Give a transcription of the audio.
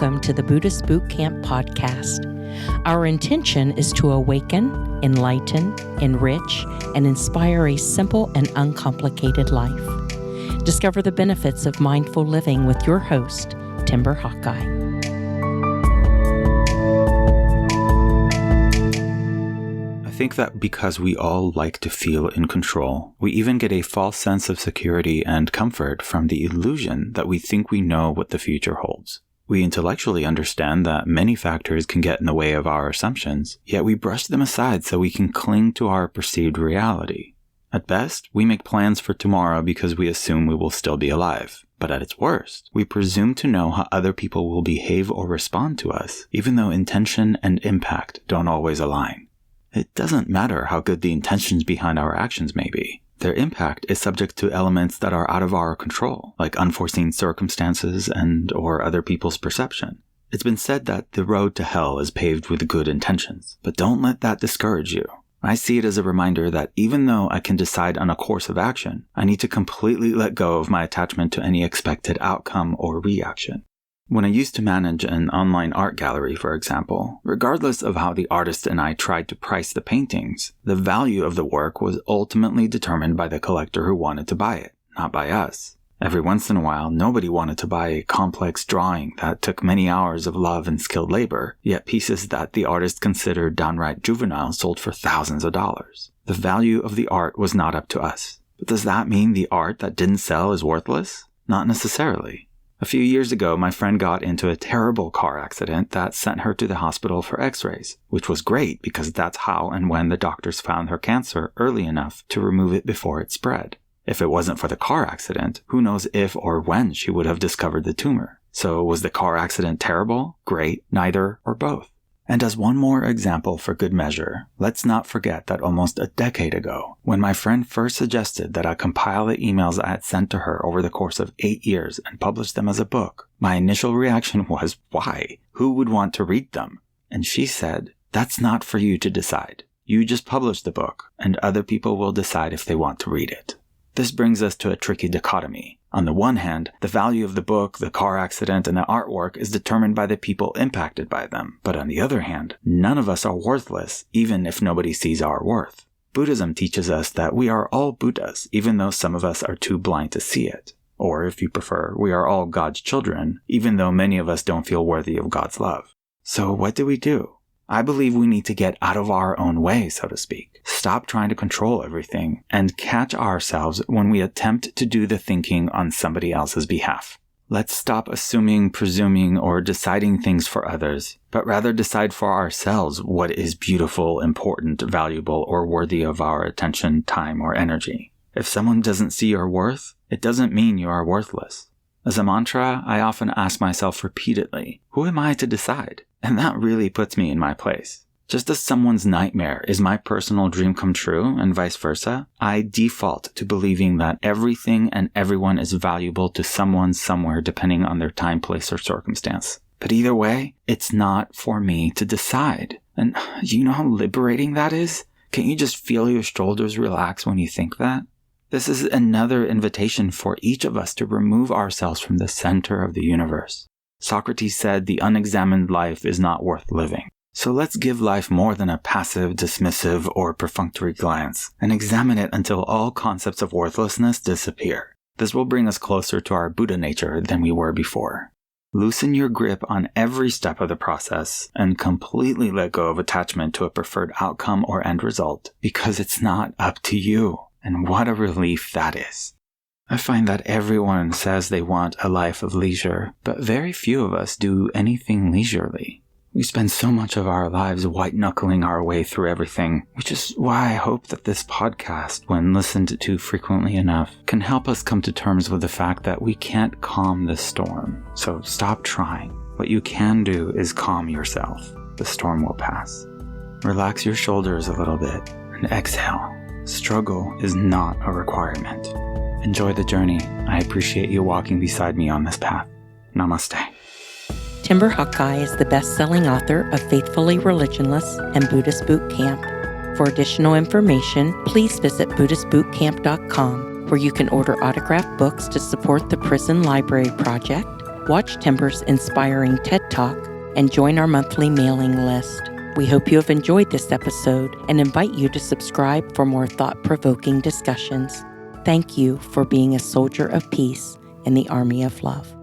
welcome to the Buddhist Boot Camp podcast. Our intention is to awaken, enlighten, enrich, and inspire a simple and uncomplicated life. Discover the benefits of mindful living with your host, Timber Hawkeye. I think that because we all like to feel in control, we even get a false sense of security and comfort from the illusion that we think we know what the future holds. We intellectually understand that many factors can get in the way of our assumptions, yet we brush them aside so we can cling to our perceived reality. At best, we make plans for tomorrow because we assume we will still be alive. But at its worst, we presume to know how other people will behave or respond to us, even though intention and impact don't always align. It doesn't matter how good the intentions behind our actions may be. Their impact is subject to elements that are out of our control, like unforeseen circumstances or other people's perception. It's been said that the road to hell is paved with good intentions, but don't let that discourage you. I see it as a reminder that even though I can decide on a course of action, I need to completely let go of my attachment to any expected outcome or reaction. When I used to manage an online art gallery, for example, regardless of how the artist and I tried to price the paintings, the value of the work was ultimately determined by the collector who wanted to buy it, not by us. Every once in a while, nobody wanted to buy a complex drawing that took many hours of love and skilled labor, yet pieces that the artist considered downright juvenile sold for thousands of dollars. The value of the art was not up to us. But does that mean the art that didn't sell is worthless? Not necessarily. A few years ago, my friend got into a terrible car accident that sent her to the hospital for x-rays, which was great because that's how and when the doctors found her cancer early enough to remove it before it spread. If it wasn't for the car accident, who knows if or when she would have discovered the tumor. So was the car accident terrible, great, neither, or both? And as one more example for good measure, let's not forget that almost a decade ago, when my friend first suggested that I compile the emails I had sent to her over the course of 8 years and publish them as a book, my initial reaction was, why? Who would want to read them? And she said, that's not for you to decide. You just publish the book, and other people will decide if they want to read it. This brings us to a tricky dichotomy. On the one hand, the value of the book, the car accident, and the artwork is determined by the people impacted by them. But on the other hand, none of us are worthless, even if nobody sees our worth. Buddhism teaches us that we are all Buddhas, even though some of us are too blind to see it. Or, if you prefer, we are all God's children, even though many of us don't feel worthy of God's love. So what do? I believe we need to get out of our own way, so to speak. Stop trying to control everything and catch ourselves when we attempt to do the thinking on somebody else's behalf. Let's stop assuming, presuming, or deciding things for others, but rather decide for ourselves what is beautiful, important, valuable, or worthy of our attention, time, or energy. If someone doesn't see your worth, it doesn't mean you are worthless. As a mantra, I often ask myself repeatedly, who am I to decide? And that really puts me in my place. Just as someone's nightmare is my personal dream come true, and vice versa, I default to believing that everything and everyone is valuable to someone somewhere depending on their time, place, or circumstance. But either way, it's not for me to decide. And you know how liberating that is? Can't you just feel your shoulders relax when you think that? This is another invitation for each of us to remove ourselves from the center of the universe. Socrates said the unexamined life is not worth living. So let's give life more than a passive, dismissive, or perfunctory glance, and examine it until all concepts of worthlessness disappear. This will bring us closer to our Buddha nature than we were before. Loosen your grip on every step of the process, and completely let go of attachment to a preferred outcome or end result, because it's not up to you. And what a relief that is. I find that everyone says they want a life of leisure, but very few of us do anything leisurely. We spend so much of our lives white-knuckling our way through everything, which is why I hope that this podcast, when listened to frequently enough, can help us come to terms with the fact that we can't calm the storm. So stop trying. What you can do is calm yourself. The storm will pass. Relax your shoulders a little bit and exhale. Struggle is not a requirement. Enjoy the journey. I appreciate you walking beside me on this path. Namaste. Timber Hawkeye is the best-selling author of Faithfully Religionless and Buddhist Boot Camp. For additional information, please visit BuddhistBootCamp.com, where you can order autographed books to support the Prison Library Project, watch Timber's inspiring TED Talk, and join our monthly mailing list. We hope you have enjoyed this episode and invite you to subscribe for more thought-provoking discussions. Thank you for being a soldier of peace in the army of love.